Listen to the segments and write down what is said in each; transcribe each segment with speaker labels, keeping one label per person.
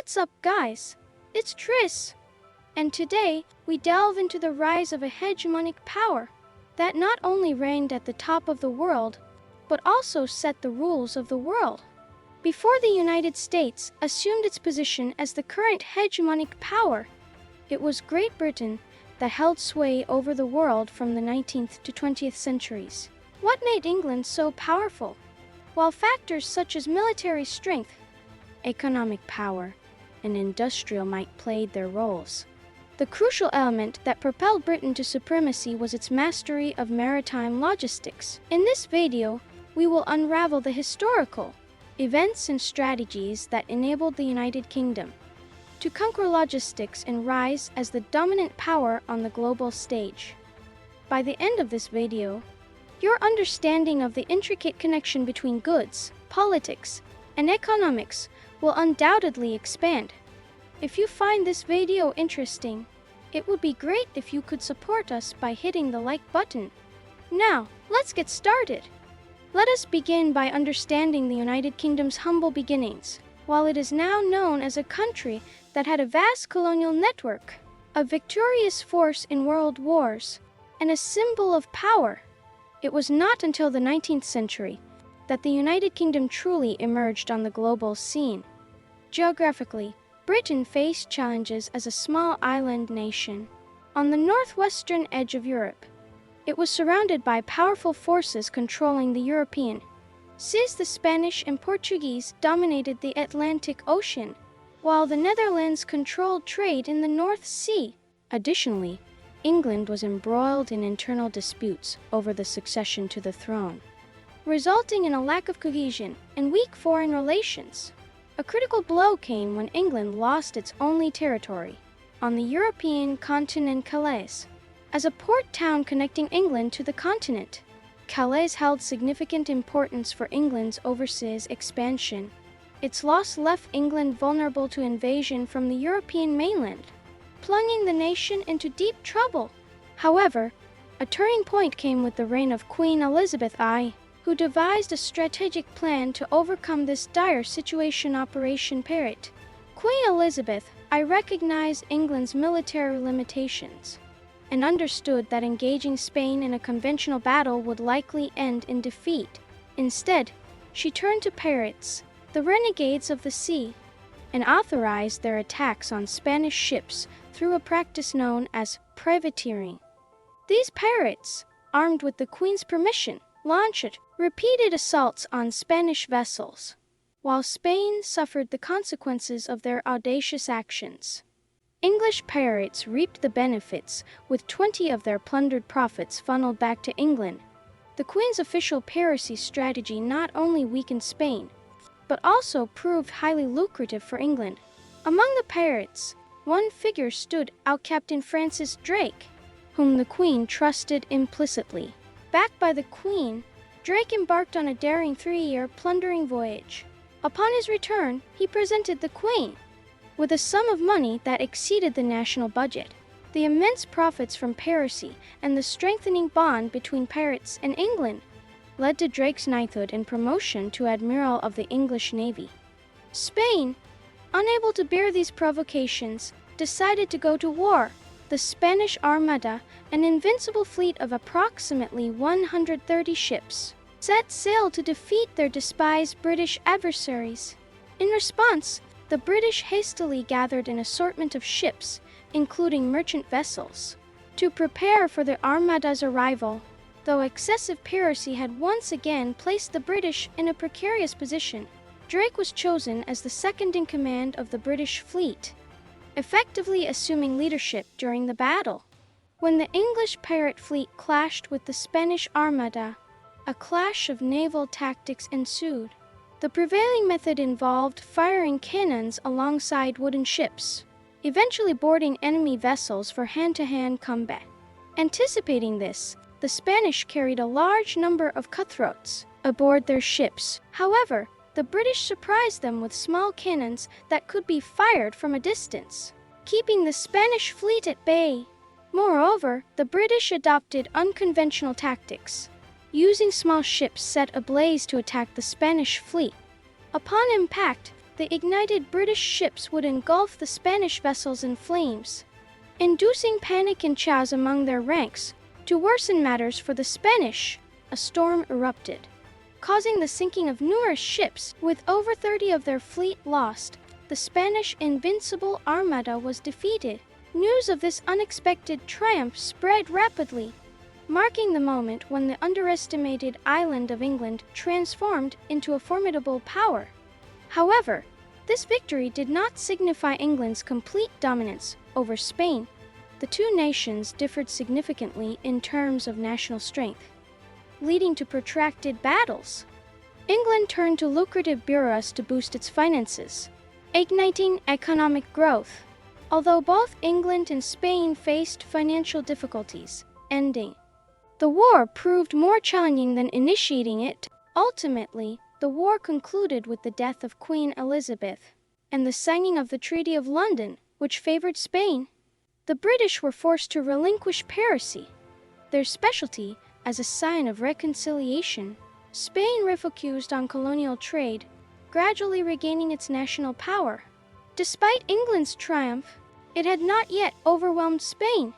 Speaker 1: What's up, guys? It's Tris, and today we delve into the rise of a hegemonic power that not only reigned at the top of the world, but also set the rules of the world. Before the United States assumed its position as the current hegemonic power, it was Great Britain that held sway over the world from the 19th to 20th centuries. What made England so powerful? While factors such as military strength, economic power, and industrial might played their roles, the crucial element that propelled Britain to supremacy was its mastery of maritime logistics. In this video, we will unravel the historical events and strategies that enabled the United Kingdom to conquer logistics and rise as the dominant power on the global stage. By the end of this video, your understanding of the intricate connection between goods, politics, and economics will undoubtedly expand. If you find this video interesting, it would be great if you could support us by hitting the like button. Now, let's get started. Let us begin by understanding the United Kingdom's humble beginnings. While it is now known as a country that had a vast colonial network, a victorious force in world wars, and a symbol of power, it was not until the 19th century that the United Kingdom truly emerged on the global scene. Geographically, Britain faced challenges as a small island nation. On the northwestern edge of Europe, it was surrounded by powerful forces controlling the European seas. The Spanish and Portuguese dominated the Atlantic Ocean, while the Netherlands controlled trade in the North Sea. Additionally, England was embroiled in internal disputes over the succession to the throne, resulting in a lack of cohesion and weak foreign relations. A critical blow came when England lost its only territory on the European continent, Calais. As a port town connecting England to the continent, Calais held significant importance for England's overseas expansion. Its loss left England vulnerable to invasion from the European mainland, plunging the nation into deep trouble. However, a turning point came with the reign of Queen Elizabeth I, who devised a strategic plan to overcome this dire situation. Operation Parrot. Queen Elizabeth I recognized England's military limitations and understood that engaging Spain in a conventional battle would likely end in defeat. Instead, she turned to pirates, the renegades of the sea, and authorized their attacks on Spanish ships through a practice known as privateering. These pirates, armed with the Queen's permission, launched repeated assaults on Spanish vessels, while Spain suffered the consequences of their audacious actions. English pirates reaped the benefits, with 20 of their plundered profits funneled back to England. The Queen's official piracy strategy not only weakened Spain, but also proved highly lucrative for England. Among the pirates, one figure stood out: Captain Francis Drake, whom the Queen trusted implicitly. Backed by the Queen, Drake embarked on a daring 3-year plundering voyage. Upon his return, he presented the Queen with a sum of money that exceeded the national budget. The immense profits from piracy and the strengthening bond between pirates and England led to Drake's knighthood and promotion to Admiral of the English Navy. Spain, unable to bear these provocations, decided to go to war. The Spanish Armada, an invincible fleet of approximately 130 ships, set sail to defeat their despised British adversaries. In response, the British hastily gathered an assortment of ships, including merchant vessels, to prepare for the Armada's arrival. Though excessive piracy had once again placed the British in a precarious position, Drake was chosen as the second-in-command of the British fleet, effectively assuming leadership during the battle. When the English pirate fleet clashed with the Spanish Armada, a clash of naval tactics ensued. The prevailing method involved firing cannons alongside wooden ships, eventually boarding enemy vessels for hand-to-hand combat. Anticipating this, the Spanish carried a large number of cutthroats aboard their ships. However, the British surprised them with small cannons that could be fired from a distance, keeping the Spanish fleet at bay. Moreover, the British adopted unconventional tactics, using small ships set ablaze to attack the Spanish fleet. Upon impact, the ignited British ships would engulf the Spanish vessels in flames, inducing panic and chaos among their ranks. To worsen matters for the Spanish, a storm erupted, causing the sinking of numerous ships. With over 30 of their fleet lost, the Spanish Invincible Armada was defeated. News of this unexpected triumph spread rapidly, marking the moment when the underestimated island of England transformed into a formidable power. However, this victory did not signify England's complete dominance over Spain. The two nations differed significantly in terms of national strength, leading to protracted battles. England turned to lucrative bureaus to boost its finances, igniting economic growth, although both England and Spain faced financial difficulties. Ending the war proved more challenging than initiating it. Ultimately, the war concluded with the death of Queen Elizabeth and the signing of the Treaty of London, which favored Spain. The British were forced to relinquish piracy, their specialty, as a sign of reconciliation. Spain refocused on colonial trade, gradually regaining its national power. Despite England's triumph, it had not yet overwhelmed Spain.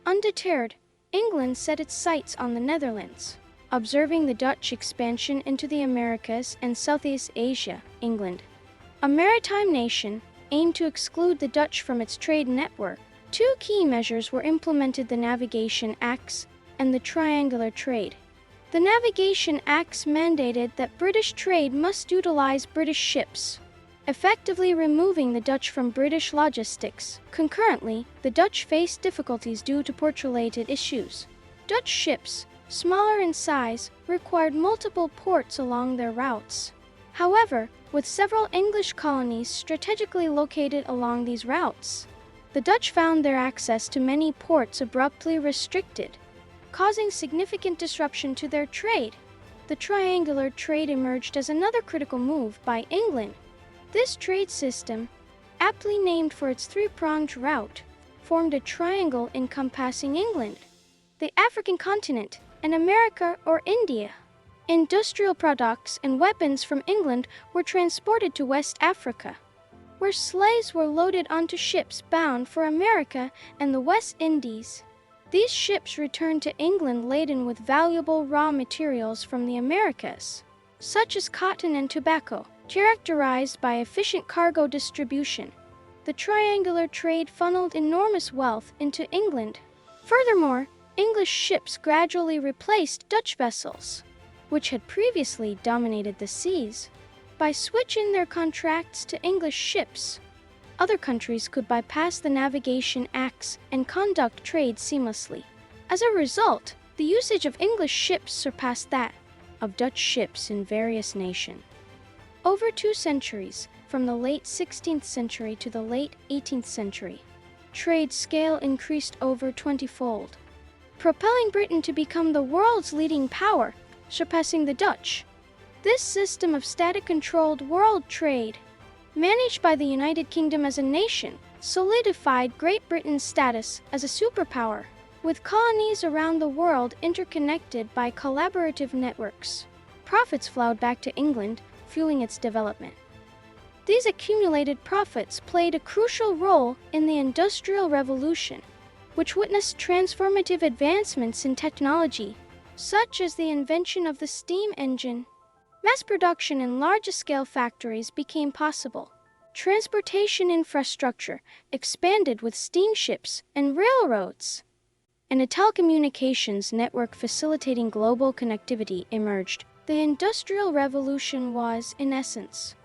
Speaker 1: Undeterred, England set its sights on the Netherlands. Observing the Dutch expansion into the Americas and Southeast Asia, England, a maritime nation, aimed to exclude the Dutch from its trade network. Two key measures were implemented: the Navigation Acts and the Triangular Trade. The Navigation Acts mandated that British trade must utilize British ships, effectively removing the Dutch from British logistics. Concurrently, the Dutch faced difficulties due to port-related issues. Dutch ships, smaller in size, required multiple ports along their routes. However, with several English colonies strategically located along these routes, the Dutch found their access to many ports abruptly restricted, causing significant disruption to their trade. The triangular trade emerged as another critical move by England. This trade system, aptly named for its three-pronged route, formed a triangle encompassing England, the African continent, and America or India. Industrial products and weapons from England were transported to West Africa, where slaves were loaded onto ships bound for America and the West Indies. These ships returned to England laden with valuable raw materials from the Americas, such as cotton and tobacco. Characterized by efficient cargo distribution, the triangular trade funneled enormous wealth into England. Furthermore, English ships gradually replaced Dutch vessels, which had previously dominated the seas. By switching their contracts to English ships, other countries could bypass the Navigation Acts and conduct trade seamlessly. As a result, the usage of English ships surpassed that of Dutch ships in various nations. Over 2 centuries, from the late 16th century to the late 18th century, trade scale increased over 20-fold, propelling Britain to become the world's leading power, surpassing the Dutch. This system of static-controlled world trade, managed by the United Kingdom as a nation, solidified Great Britain's status as a superpower, with colonies around the world interconnected by collaborative networks. Profits flowed back to England, fueling its development. These accumulated profits played a crucial role in the Industrial Revolution, which witnessed transformative advancements in technology, such as the invention of the steam engine. Mass production in large-scale factories became possible. Transportation infrastructure expanded with steamships and railroads, and a telecommunications network facilitating global connectivity emerged. The Industrial Revolution was, in essence,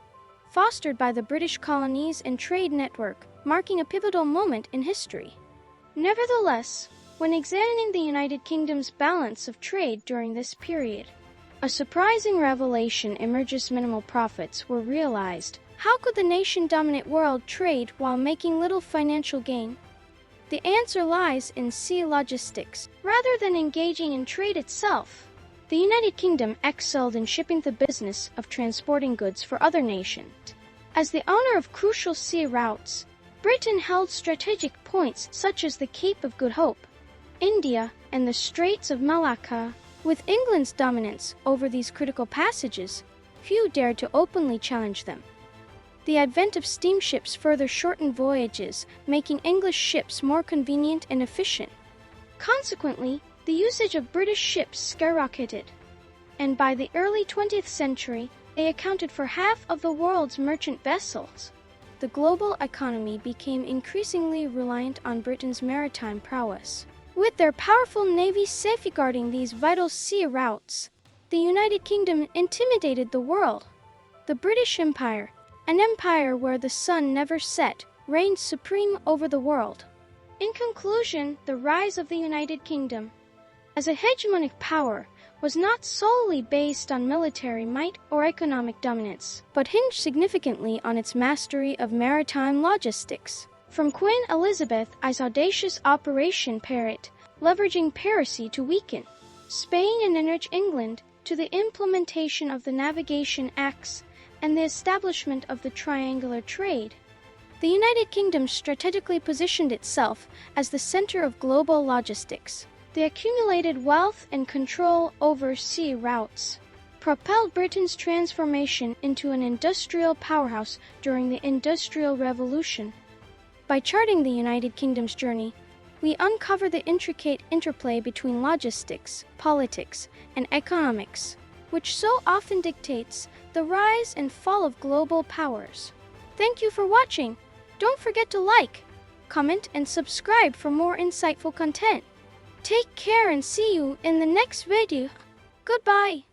Speaker 1: fostered by the British colonies and trade network, marking a pivotal moment in history. Nevertheless, when examining the United Kingdom's balance of trade during this period, a surprising revelation emerges: minimal profits were realized. How could the nation dominate world trade while making little financial gain? The answer lies in sea logistics. Rather than engaging in trade itself, the United Kingdom excelled in shipping, the business of transporting goods for other nations. As the owner of crucial sea routes, Britain held strategic points such as the Cape of Good Hope, India, and the Straits of Malacca. With England's dominance over these critical passages, few dared to openly challenge them. The advent of steamships further shortened voyages, making English ships more convenient and efficient. Consequently, the usage of British ships skyrocketed, and by the early 20th century, they accounted for half of the world's merchant vessels. The global economy became increasingly reliant on Britain's maritime prowess. With their powerful navy safeguarding these vital sea routes, the United Kingdom intimidated the world. The British Empire, an empire where the sun never set, reigned supreme over the world. In conclusion, the rise of the United Kingdom as a hegemonic power was not solely based on military might or economic dominance, but hinged significantly on its mastery of maritime logistics. From Queen Elizabeth's audacious Operation Parrot, leveraging piracy to weaken Spain and enrich England, to the implementation of the Navigation Acts and the establishment of the triangular trade, the United Kingdom strategically positioned itself as the center of global logistics. The accumulated wealth and control over sea routes propelled Britain's transformation into an industrial powerhouse during the Industrial Revolution. By charting the United Kingdom's journey, we uncover the intricate interplay between logistics, politics, and economics, which so often dictates the rise and fall of global powers. Thank you for watching. Don't forget to like, comment, and subscribe for more insightful content. Take care and see you in the next video. Goodbye.